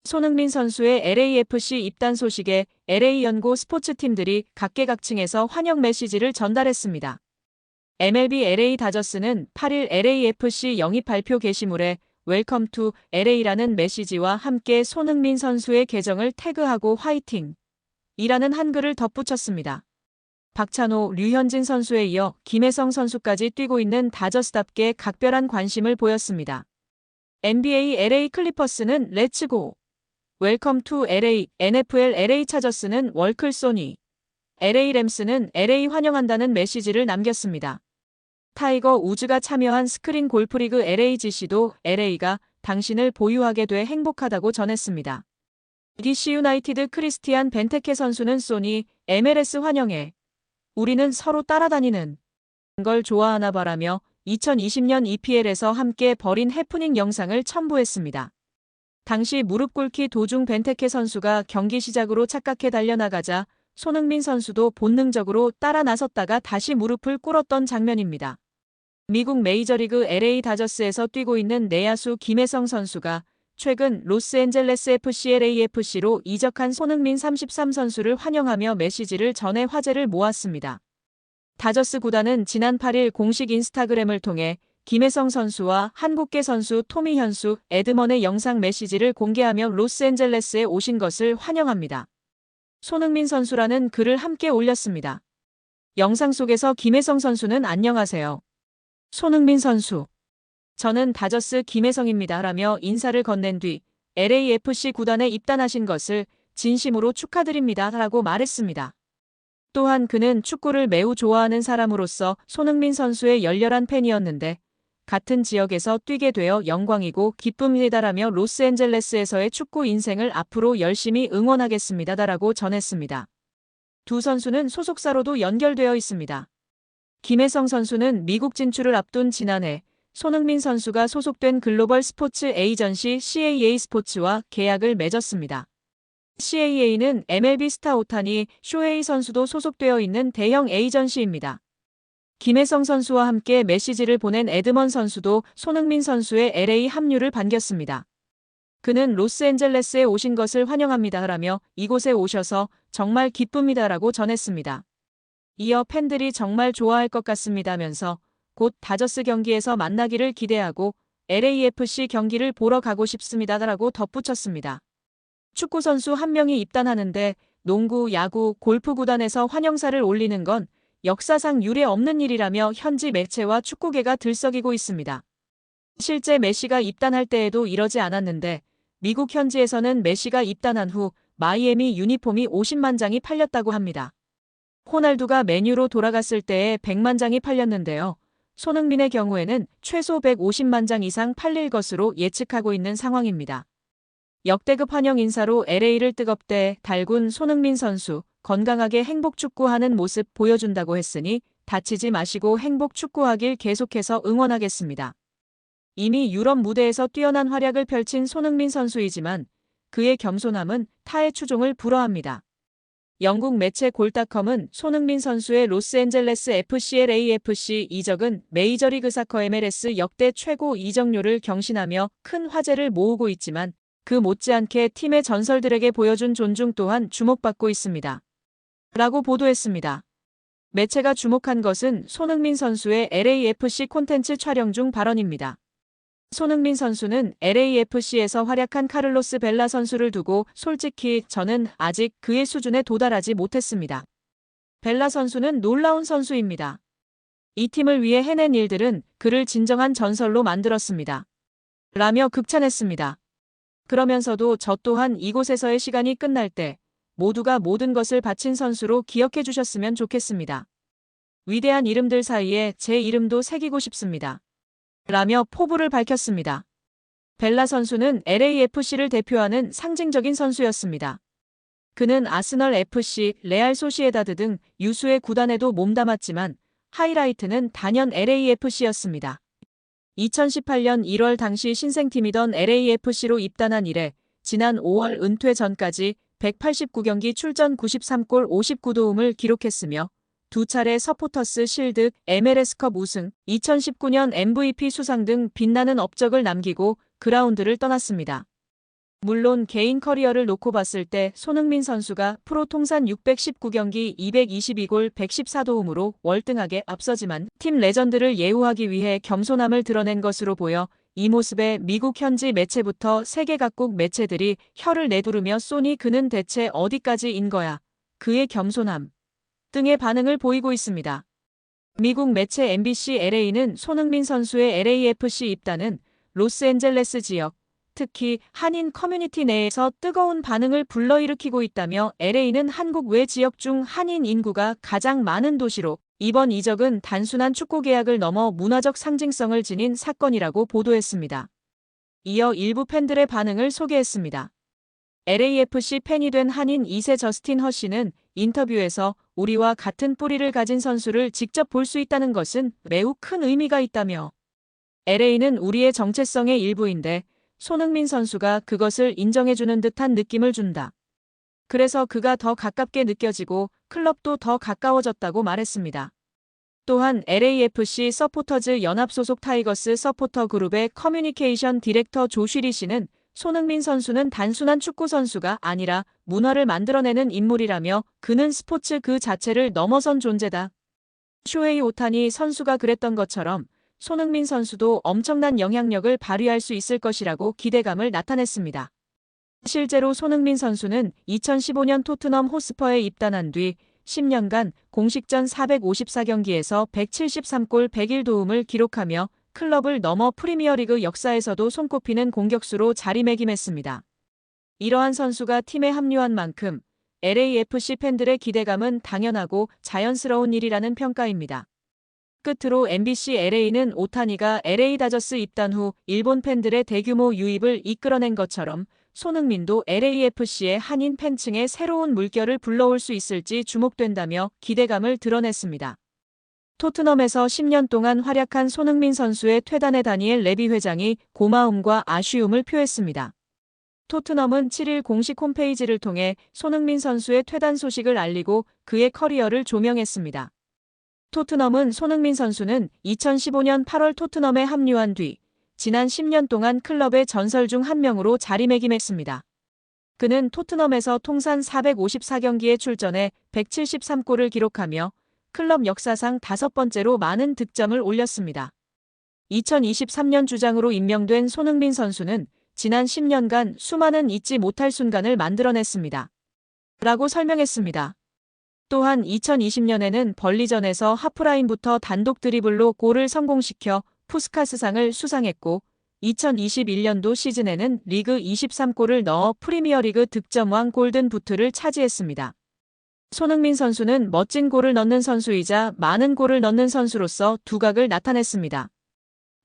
손흥민 선수의 LAFC 입단 소식에 LA 연고 스포츠팀들이 각계각층에서 환영 메시지를 전달했습니다. MLB LA 다저스는 8일 LAFC 영입 발표 게시물에 웰컴 투 LA라는 메시지와 함께 손흥민 선수의 계정을 태그하고 화이팅! 이라는 한글을 덧붙였습니다. 박찬호, 류현진 선수에 이어 김혜성 선수까지 뛰고 있는 다저스답게 각별한 관심을 보였습니다. NBA LA 클리퍼스는 렛츠고! 웰컴 투 LA, NFL LA 차저스는 월클 소니, LA 램스는 LA 환영한다는 메시지를 남겼습니다. 타이거 우즈가 참여한 스크린 골프리그 LAGC도 LA가 당신을 보유하게 돼 행복하다고 전했습니다. DC 유나이티드 크리스티안 벤테케 선수는 소니, MLS 환영해. 우리는 서로 따라다니는 걸 좋아하나 바라며 2020년 EPL에서 함께 벌인 해프닝 영상을 첨부했습니다. 당시 무릎 꿇기 도중 벤테케 선수가 경기 시작으로 착각해 달려나가자 손흥민 선수도 본능적으로 따라 나섰다가 다시 무릎을 꿇었던 장면입니다. 미국 메이저리그 LA 다저스에서 뛰고 있는 내야수 김혜성 선수가 최근 로스앤젤레스 FC LAFC로 이적한 손흥민 33 선수를 환영하며 메시지를 전해 화제를 모았습니다. 다저스 구단은 지난 8일 공식 인스타그램을 통해 김혜성 선수와 한국계 선수 토미 현수, 에드먼의 영상 메시지를 공개하며 로스앤젤레스에 오신 것을 환영합니다. 손흥민 선수라는 글을 함께 올렸습니다. 영상 속에서 김혜성 선수는 안녕하세요. 손흥민 선수. 저는 다저스 김혜성입니다. 라며 인사를 건넨 뒤 LAFC 구단에 입단하신 것을 진심으로 축하드립니다. 라고 말했습니다. 또한 그는 축구를 매우 좋아하는 사람으로서 손흥민 선수의 열렬한 팬이었는데 같은 지역에서 뛰게 되어 영광이고 기쁨이다라며 로스앤젤레스에서의 축구 인생을 앞으로 열심히 응원하겠습니다. 라고 전했습니다. 두 선수는 소속사로도 연결되어 있습니다. 김혜성 선수는 미국 진출을 앞둔 지난해 손흥민 선수가 소속된 글로벌 스포츠 에이전시 CAA 스포츠와 계약을 맺었습니다. CAA는 MLB 스타 오타니 쇼헤이 선수도 소속되어 있는 대형 에이전시입니다. 김혜성 선수와 함께 메시지를 보낸 에드먼 선수도 손흥민 선수의 LA 합류를 반겼습니다. 그는 로스앤젤레스에 오신 것을 환영합니다. 라며 이곳에 오셔서 정말 기쁩니다라고 전했습니다. 이어 팬들이 정말 좋아할 것 같습니다면서 곧 다저스 경기에서 만나기를 기대하고 LAFC 경기를 보러 가고 싶습니다라고 덧붙였습니다. 축구 선수 한 명이 입단하는데 농구, 야구, 골프 구단에서 환영사를 올리는 건 역사상 유례 없는 일이라며 현지 매체와 축구계가 들썩이고 있습니다. 실제 메시가 입단할 때에도 이러지 않았는데 미국 현지에서는 메시가 입단한 후 마이애미 유니폼이 50만 장이 팔렸다고 합니다. 호날두가 맨유로 돌아갔을 때에 100만 장이 팔렸는데요. 손흥민의 경우에는 최소 150만 장 이상 팔릴 것으로 예측하고 있는 상황입니다. 역대급 환영 인사로 LA를 뜨겁게 달군 손흥민 선수, 건강하게 행복 축구하는 모습 보여준다고 했으니 다치지 마시고 행복 축구하길 계속해서 응원하겠습니다. 이미 유럽 무대에서 뛰어난 활약을 펼친 손흥민 선수이지만 그의 겸손함은 타의 추종을 불허합니다. 영국 매체 골닷컴은 손흥민 선수의 로스앤젤레스 FC LAFC 이적은 메이저리그 사커 MLS 역대 최고 이적료를 경신하며 큰 화제를 모으고 있지만 그 못지않게 팀의 전설들에게 보여준 존중 또한 주목받고 있습니다. 라고 보도했습니다. 매체가 주목한 것은 손흥민 선수의 LAFC 콘텐츠 촬영 중 발언입니다. 손흥민 선수는 LAFC에서 활약한 카를로스 벨라 선수를 두고 솔직히 저는 아직 그의 수준에 도달하지 못했습니다. 벨라 선수는 놀라운 선수입니다. 이 팀을 위해 해낸 일들은 그를 진정한 전설로 만들었습니다. 라며 극찬했습니다. 그러면서도 저 또한 이곳에서의 시간이 끝날 때 모두가 모든 것을 바친 선수로 기억해 주셨으면 좋겠습니다. 위대한 이름들 사이에 제 이름도 새기고 싶습니다. 라며 포부를 밝혔습니다. 벨라 선수는 LAFC를 대표하는 상징적인 선수였습니다. 그는 아스널 FC, 레알 소시에다드 등 유수의 구단에도 몸담았지만 하이라이트는 단연 LAFC였습니다. 2018년 1월 당시 신생팀이던 LAFC로 입단한 이래 지난 5월 은퇴 전까지 189경기 출전 93골 59도움을 기록했으며 두 차례 서포터스 실드, MLS컵 우승, 2019년 MVP 수상 등 빛나는 업적을 남기고 그라운드를 떠났습니다. 물론 개인 커리어를 놓고 봤을 때 손흥민 선수가 프로 통산 619경기 222골 114도움으로 월등하게 앞서지만 팀 레전드를 예우하기 위해 겸손함을 드러낸 것으로 보여 이 모습에 미국 현지 매체부터 세계 각국 매체들이 혀를 내두르며 쏘니 그는 대체 어디까지인 거야? 그의 겸손함 등의 반응을 보이고 있습니다. 미국 매체 MBC LA는 손흥민 선수의 LAFC 입단은 로스앤젤레스 지역, 특히 한인 커뮤니티 내에서 뜨거운 반응을 불러일으키고 있다며 LA는 한국 외 지역 중 한인 인구가 가장 많은 도시로 이번 이적은 단순한 축구 계약을 넘어 문화적 상징성을 지닌 사건이라고 보도했습니다. 이어 일부 팬들의 반응을 소개했습니다. LAFC 팬이 된 한인 2세 저스틴 허씨는 인터뷰에서 우리와 같은 뿌리를 가진 선수를 직접 볼 수 있다는 것은 매우 큰 의미가 있다며 LA는 우리의 정체성의 일부인데 손흥민 선수가 그것을 인정해주는 듯한 느낌을 준다. 그래서 그가 더 가깝게 느껴지고 클럽도 더 가까워졌다고 말했습니다. 또한 LAFC 서포터즈 연합 소속 타이거스 서포터 그룹의 커뮤니케이션 디렉터 조쉬리 씨는 손흥민 선수는 단순한 축구 선수가 아니라 문화를 만들어내는 인물이라며 그는 스포츠 그 자체를 넘어선 존재다. 쇼헤이 오타니 선수가 그랬던 것처럼 손흥민 선수도 엄청난 영향력을 발휘할 수 있을 것이라고 기대감을 나타냈습니다. 실제로 손흥민 선수는 2015년 토트넘 호스퍼에 입단한 뒤 10년간 공식전 454경기에서 173골 101도움을 기록하며 클럽을 넘어 프리미어리그 역사에서도 손꼽히는 공격수로 자리매김했습니다. 이러한 선수가 팀에 합류한 만큼 LAFC 팬들의 기대감은 당연하고 자연스러운 일이라는 평가입니다. 끝으로 MBC LA는 오타니가 LA 다저스 입단 후 일본 팬들의 대규모 유입을 이끌어낸 것처럼 손흥민도 LAFC의 한인 팬층에 새로운 물결을 불러올 수 있을지 주목된다며 기대감을 드러냈습니다. 토트넘에서 10년 동안 활약한 손흥민 선수의 퇴단에 다니엘 레비 회장이 고마움과 아쉬움을 표했습니다. 토트넘은 7일 공식 홈페이지를 통해 손흥민 선수의 퇴단 소식을 알리고 그의 커리어를 조명했습니다. 토트넘은 손흥민 선수는 2015년 8월 토트넘에 합류한 뒤 지난 10년 동안 클럽의 전설 중 한 명으로 자리매김했습니다. 그는 토트넘에서 통산 454경기에 출전해 173골을 기록하며 클럽 역사상 5번째로 많은 득점을 올렸습니다. 2023년 주장으로 임명된 손흥민 선수는 지난 10년간 수많은 잊지 못할 순간을 만들어냈습니다. 라고 설명했습니다. 또한 2020년에는 벌리전에서 하프라인부터 단독 드리블로 골을 성공시켜 푸스카스상을 수상했고 2021년도 시즌에는 리그 23골을 넣어 프리미어리그 득점왕 골든 부트를 차지했습니다. 손흥민 선수는 멋진 골을 넣는 선수이자 많은 골을 넣는 선수로서 두각을 나타냈습니다.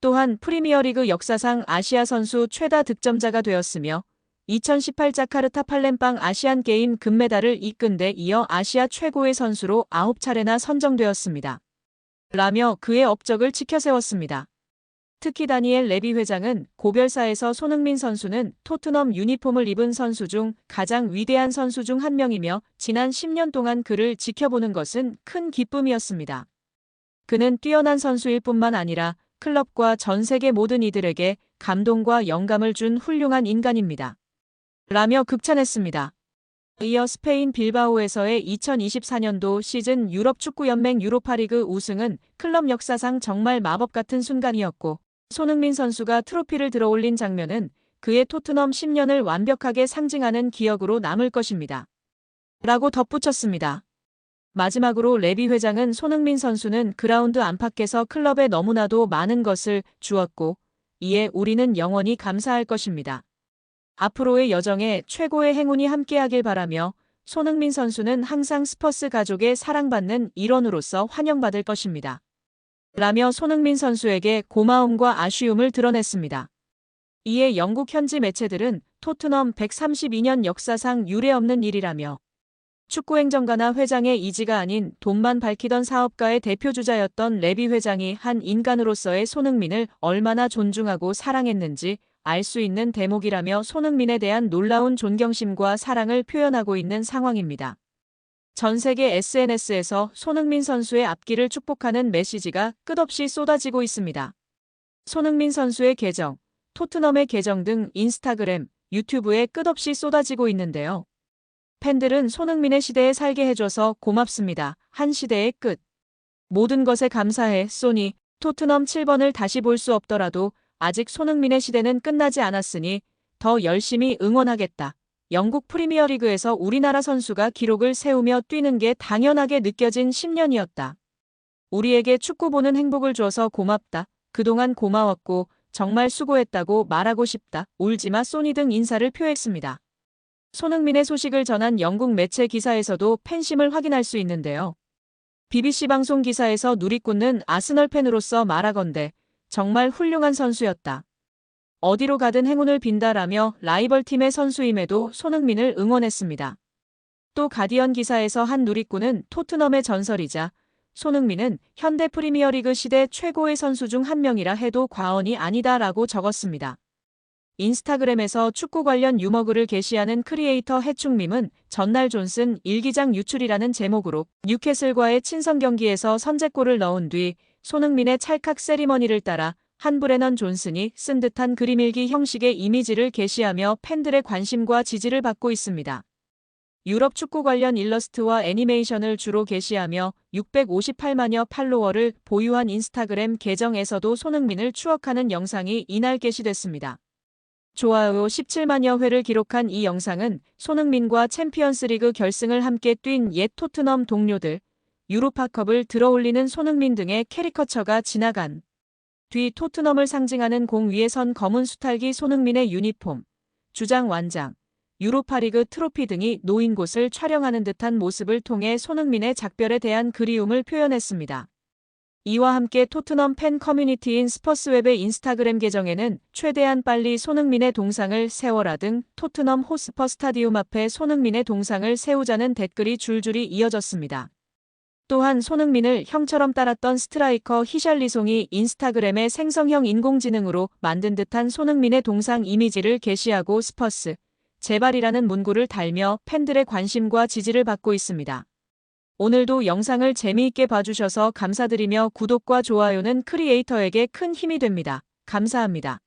또한 프리미어리그 역사상 아시아 선수 최다 득점자가 되었으며 2018 자카르타 팔렘방 아시안게임 금메달을 이끈 데 이어 아시아 최고의 선수로 9차례나 선정되었습니다. 라며 그의 업적을 치켜세웠습니다. 특히 다니엘 레비 회장은 고별사에서 손흥민 선수는 토트넘 유니폼을 입은 선수 중 가장 위대한 선수 중 한 명이며 지난 10년 동안 그를 지켜보는 것은 큰 기쁨이었습니다. 그는 뛰어난 선수일 뿐만 아니라 클럽과 전 세계 모든 이들에게 감동과 영감을 준 훌륭한 인간입니다. 라며 극찬했습니다. 이어 스페인 빌바오에서의 2024년도 시즌 유럽축구연맹 유로파리그 우승은 클럽 역사상 정말 마법 같은 순간이었고 손흥민 선수가 트로피를 들어올린 장면은 그의 토트넘 10년을 완벽하게 상징하는 기억으로 남을 것입니다. 라고 덧붙였습니다. 마지막으로 레비 회장은 손흥민 선수는 그라운드 안팎에서 클럽에 너무나도 많은 것을 주었고 이에 우리는 영원히 감사할 것입니다. 앞으로의 여정에 최고의 행운이 함께하길 바라며 손흥민 선수는 항상 스퍼스 가족의 사랑받는 일원으로서 환영받을 것입니다. 라며 손흥민 선수에게 고마움과 아쉬움을 드러냈습니다. 이에 영국 현지 매체들은 토트넘 132년 역사상 유례없는 일이라며 축구행정가나 회장의 이지가 아닌 돈만 밝히던 사업가의 대표주자였던 레비 회장이 한 인간으로서의 손흥민을 얼마나 존중하고 사랑했는지 알 수 있는 대목이라며 손흥민에 대한 놀라운 존경심과 사랑을 표현하고 있는 상황입니다. 전 세계 SNS에서 손흥민 선수의 앞길을 축복하는 메시지가 끝없이 쏟아지고 있습니다. 손흥민 선수의 계정, 토트넘의 계정 등 인스타그램, 유튜브에 끝없이 쏟아지고 있는데요. 팬들은 손흥민의 시대에 살게 해줘서 고맙습니다. 한 시대의 끝. 모든 것에 감사해, 소니. 토트넘 7번을 다시 볼 수 없더라도 아직 손흥민의 시대는 끝나지 않았으니 더 열심히 응원하겠다. 영국 프리미어리그에서 우리나라 선수가 기록을 세우며 뛰는 게 당연하게 느껴진 10년이었다. 우리에게 축구 보는 행복을 줘서 고맙다. 그동안 고마웠고 정말 수고했다고 말하고 싶다. 울지마 소니 등 인사를 표했습니다. 손흥민의 소식을 전한 영국 매체 기사에서도 팬심을 확인할 수 있는데요. BBC 방송 기사에서 누리꾼은 아스널 팬으로서 말하건대 정말 훌륭한 선수였다. 어디로 가든 행운을 빈다라며 라이벌 팀의 선수임에도 손흥민을 응원했습니다. 또 가디언 기사에서 한 누리꾼은 토트넘의 전설이자 손흥민은 현대 프리미어리그 시대 최고의 선수 중 한 명이라 해도 과언이 아니다라고 적었습니다. 인스타그램에서 축구 관련 유머글을 게시하는 크리에이터 해충밈은 전날 존슨 일기장 유출이라는 제목으로 뉴캐슬과의 친선 경기에서 선제골을 넣은 뒤 손흥민의 찰칵 세리머니를 따라 한 브레넌 존슨이 쓴 듯한 그림일기 형식의 이미지를 게시하며 팬들의 관심과 지지를 받고 있습니다. 유럽 축구 관련 일러스트와 애니메이션을 주로 게시하며 658만여 팔로워를 보유한 인스타그램 계정에서도 손흥민을 추억하는 영상이 이날 게시됐습니다. 좋아요 17만여 회를 기록한 이 영상은 손흥민과 챔피언스리그 결승을 함께 뛴 옛 토트넘 동료들, 유로파컵을 들어올리는 손흥민 등의 캐리커처가 지나간 뒤 토트넘을 상징하는 공 위에 선 검은 수탈기 손흥민의 유니폼, 주장 완장, 유로파리그 트로피 등이 놓인 곳을 촬영하는 듯한 모습을 통해 손흥민의 작별에 대한 그리움을 표현했습니다. 이와 함께 토트넘 팬 커뮤니티인 스퍼스웹의 인스타그램 계정에는 최대한 빨리 손흥민의 동상을 세워라 등 토트넘 호스퍼 스타디움 앞에 손흥민의 동상을 세우자는 댓글이 줄줄이 이어졌습니다. 또한 손흥민을 형처럼 따랐던 스트라이커 히샬리송이 인스타그램에 생성형 인공지능으로 만든 듯한 손흥민의 동상 이미지를 게시하고 스퍼스, 제발이라는 문구를 달며 팬들의 관심과 지지를 받고 있습니다. 오늘도 영상을 재미있게 봐주셔서 감사드리며 구독과 좋아요는 크리에이터에게 큰 힘이 됩니다. 감사합니다.